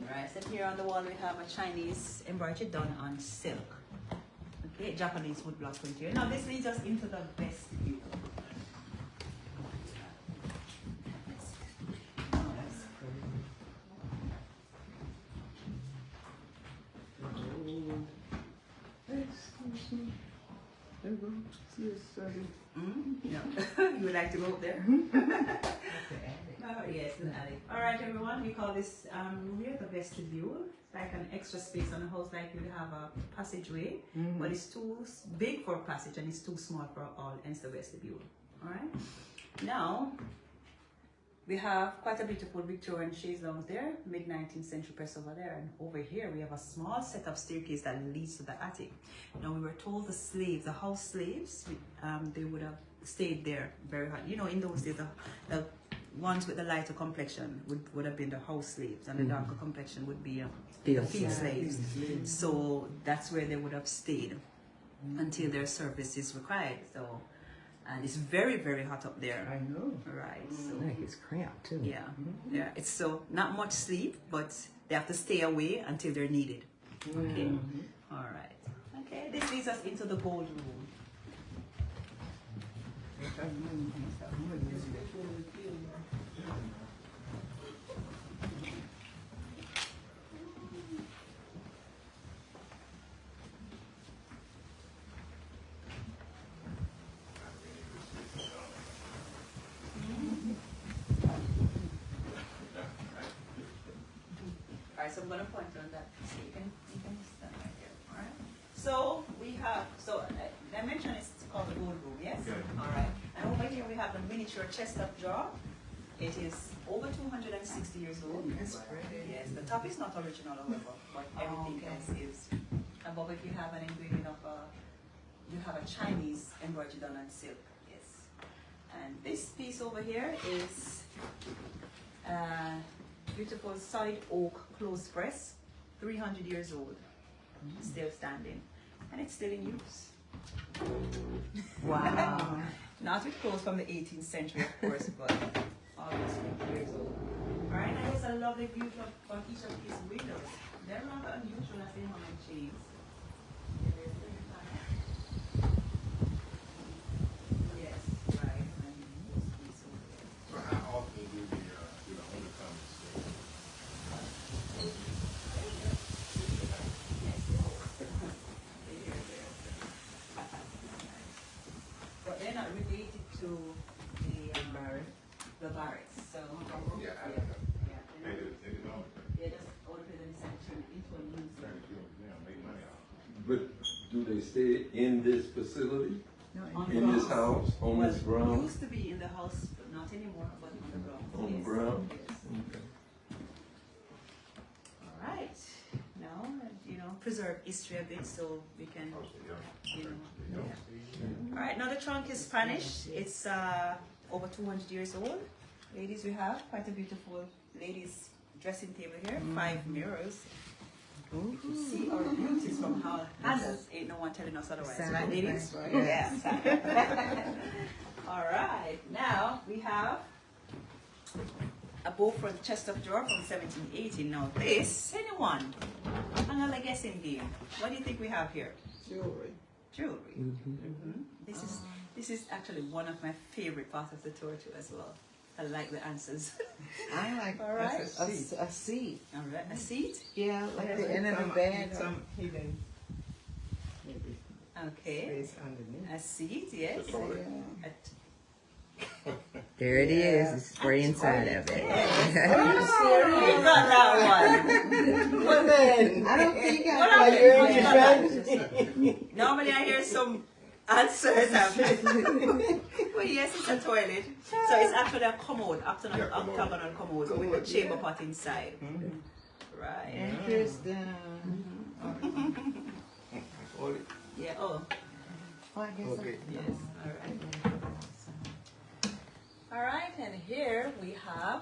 All right. So here on the wall we have a Chinese embroidery done on silk. Okay, Japanese wood block print here. Now this leads us into the vestibule. No. You would like to go up there? Oh, yes, an alley. All right, everyone. We call this room here the vestibule. It's like an extra space on the house, like you have a passageway, but it's too big for passage and it's too small for all, hence the vestibule. All right. Now we have quite a beautiful Victorian chaise lounge there, mid-19th century press over there, and over here we have a small set of staircase that leads to the attic. Now we were told the slaves, the house slaves, they would have stayed there very hard. You know, in those days, the ones with the lighter complexion would have been the house slaves, and the darker complexion would be the field slaves. So that's where they would have stayed until their service is required. So. And it's very, very hot up there. I know. Right. So It's cramped too. yeah, yeah. It's so not much sleep, but they have to stay away until they're needed. Okay. All right. Okay. This leads us into the gold room. So I'm going to point on that. So you can stand right there. All right. So we have, I mentioned it's called the gold room, yes? Okay. All right. And over here we have the miniature chest-up drawer. It is over 260 years old. That's pretty. Yes, the top is not original, however, but everything else is. Above it you have an engraving of you have a Chinese embroidery done on silk. Yes. And this piece over here is beautiful solid oak clothes press, 300 years old, still standing, and it's still in use. Wow. Not with clothes from the 18th century, of course, but almost 50 years old. All right, now there's a lovely view from each of these windows. They're rather unusual as they have on chains. Yes, right. How often do the undercommon stay? But they're not related to the Barretts. So Yeah, they're just all of them into a museum. make money off. But do they stay in this facility? On In this ground. house? On this Well, ground? used to be in the house, but not anymore, but on the ground. On the Yes. ground? Yes. Okay. All right. Now, preserve history a bit so we can, yeah. All right, now the trunk is Spanish. It's over 200 years old. Ladies, we have quite a beautiful ladies dressing table here. 5 mirrors. To see our beauties from our handles. Ain't no one telling us otherwise, right, ladies? Yes. All right, now we have a bow front chest-up drawer from 1780. Now this, anyone, another guessing game. What do you think we have here? Jewelry. Jewelry. This is actually one of my favorite parts of the tour too as well. I like the answers. I like All right. a seat. All right, a seat. Yeah, like the end of the bed. Some hidden Okay, space underneath. a seat. Yes. There it is. It's spray inside of it. You got that one. Well then, I don't think What I happened? you're Oh, in you your got friend. that. Normally I hear some answers. Well, yes, it's a toilet. So it's actually a commode, octagonal commode with a chamber pot inside. Right. Interesting. Yeah. Oh. Oh, I guess Okay. Yes. All right. All right, and here we have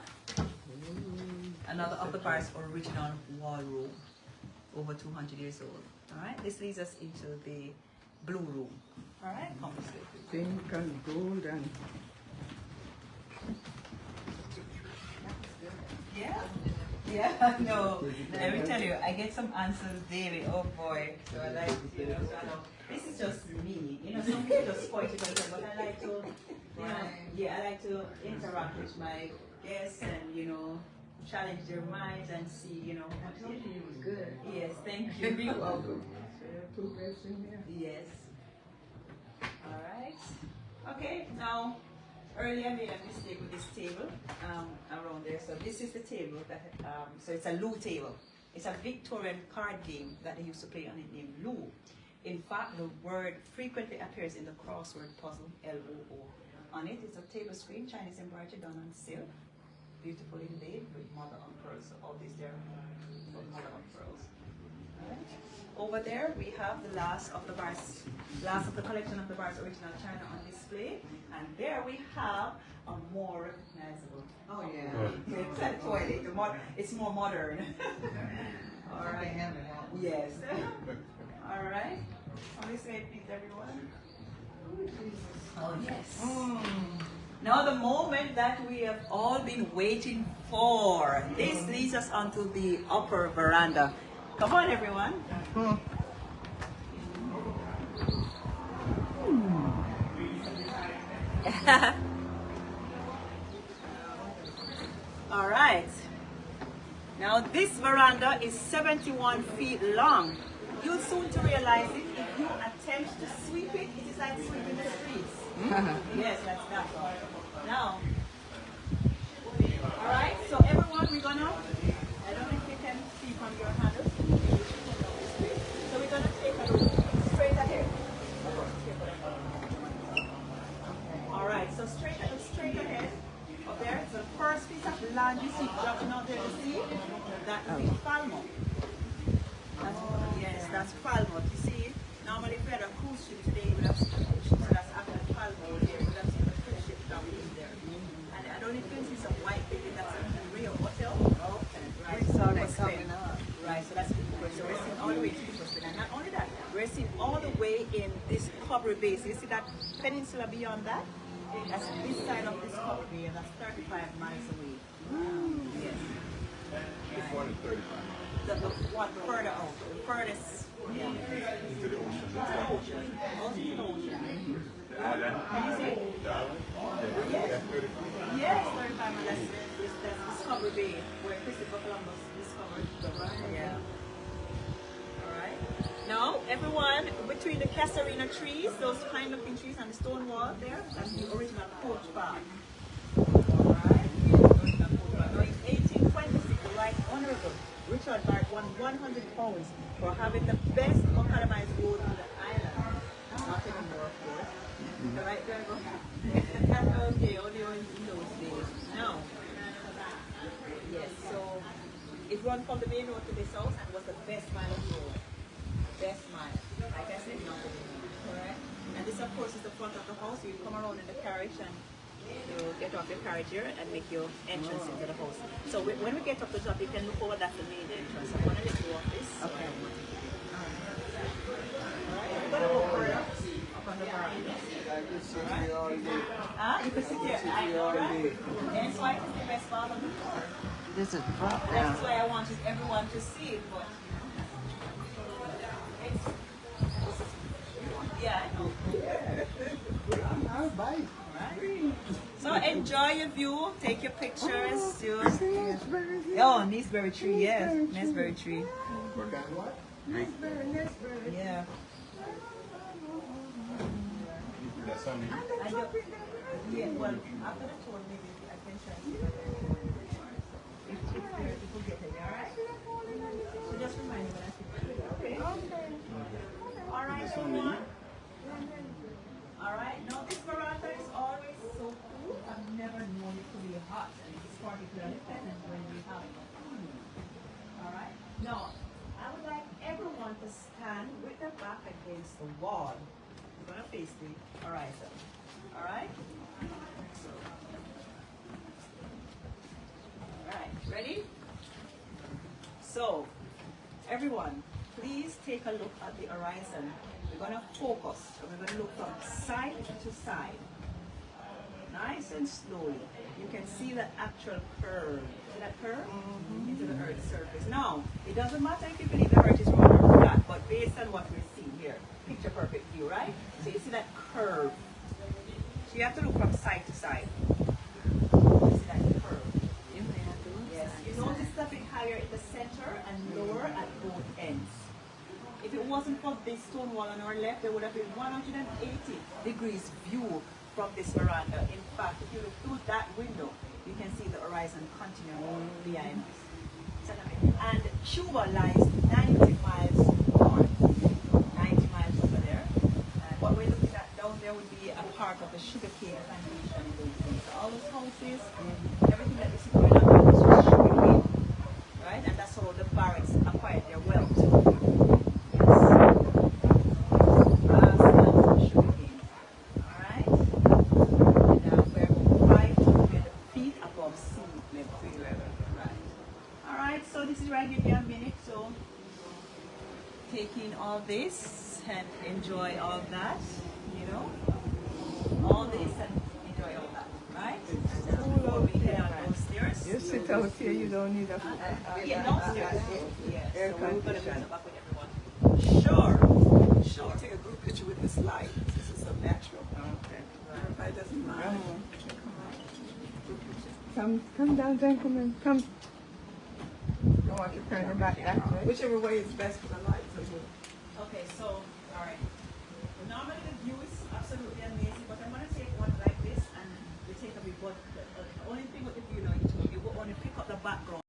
another of the Barrett's original wall room, over 200 years old. All right, this leads us into the blue room. All right, come this way, please. Pink and gold and Yeah. Yeah, no. Let me tell you, I get some answers daily. Oh boy. So I like, so I know. This is just me. Some people just point it out, but I like to, I like to interact with my guests and, challenge their minds and see, what it is. good. Yes, thank you. You're welcome. two beds in here. Yes. All right. Okay, now, earlier I made a mistake with this table around there. So this is the table that, so it's a loo table. It's a Victorian card game that they used to play on it named loo. In fact, the word frequently appears in the crossword puzzle, L-O-O. On it is a table screen, Chinese embroidery done on silk, beautifully inlaid with mother of pearl. So all these there are mother of pearls. Right. Over there we have the last of the collection of the Barrett's original china on display, and there we have a more recognizable. Oh yeah. It's a toilet. It's more modern. All right. Yes. All right. On this way, please, everyone. Oh yes. Now the moment that we have all been waiting for. This leads us onto the upper veranda. Come on, everyone. All right. Now this veranda is 71 feet long. You'll soon to realize it. If you attempt to sweep it, it is like sweeping the streets. Yes, that's that one. Now, all right. So everyone, we're gonna. I don't know if you can see from your handles. So we're gonna take a look straight ahead. All right. So straight ahead. Up there. So the first piece of land you see dropping out there, you see that is Falmouth. Yes, that's Falmouth. You see, normally if we had a cruise ship today, we would have seen a cruise ship. So that's after Falmouth here. We would have seen a cruise ship down in there. And I don't know if you can see some white building. That's a real hotel. Okay. Right. So that's coming up. Right. So that's good. So we're seeing all the way to the and not only that, we're seeing all the way in this Cover Bay. So you see that peninsula beyond that? That's this side of this Cover Bay, and that's 35 miles away. Yes. This one is 35. The one further out, the furthest, yeah. Into the ocean. Out to the ocean. Can you see? Yes. Yes, 35 miles. That's Discovery Bay, where Christopher Columbus discovered the right. Yeah. Alright. Now, everyone, between the Casuarina trees, those pine looking trees and the stone wall there, that's the original coach path. Alright. Now, in 1826, the Right Honorable Richard Barrett won 100 pounds for having the best macadamized road on the island. Not anymore, of course. Right there, go. Okay, only in those days. Now, yes, so it ran from the main road to this house and was the best mile of road. Best mile. Like I said, not anymore. Correct? And this, of course, is the front of the house. You come around in the carriage and you get off your carriage here and make your entrance into the house. So when we get up the top, you can look over, that's the main entrance. I'm going to let you off this. Okay. Alright, we're going to go further up on the veranda. You can sit here. Alright. That's why it's the best part of the floor. This is front now. That's why I wanted everyone to see it, but enjoy your view. Take your pictures. Oh, Neesbury tree, yes. Neesbury tree. Yeah. That's something. Yeah, well, after the tour, maybe I can try to see if people get there, all right? So just remind me when I speak to you, okay? All right, everyone. All right, now this veranda is always so cool. I've never known it to be hot, and it's particularly pleasant when we have it. All right, now I would like everyone to stand with their back against the wall. You're gonna face the horizon. All right? All right, ready? So, everyone, please take a look at the horizon. We're going to focus, and we're going to look from side to side. Nice and slowly. You can see the actual curve. See that curve? Into the Earth's surface. Now, it doesn't matter if you believe the Earth is round or flat, but based on what we're seeing here, picture perfect view, right? So you see that curve. So you have to look from side to side. You see that curve? Yes. You notice it's a bit higher in the center and lower at both ends. If it wasn't for this stone wall on our left, there would have been 180 degrees view from this veranda. In fact, if you look through that window, you can see the horizon continuing behind us. And Cuba lies 90 miles north, 90 miles over there. And what we're looking at down there would be a part of the sugarcane plantation in those days. So all those houses, everything that you see going on is just sugarcane, right? And that's how the Barretts acquired their wealth. So this is where I give you a minute, so take in all this and enjoy all that, you know, all this and enjoy all that, right? Before we head on downstairs. You sit out here, you don't need a yeah, downstairs. Yeah, so we're going to meet up with everyone. Sure. take a group picture with this light. This is so natural. Okay. Everybody doesn't mind. Come down, gentlemen. Come. Don't want to turn your back that way. Whichever way is best for the light. Okay, so, all right. Normally the view is absolutely amazing, but I'm going to take one like this and we take a bit, but the only thing with the view now, you will only pick up the background.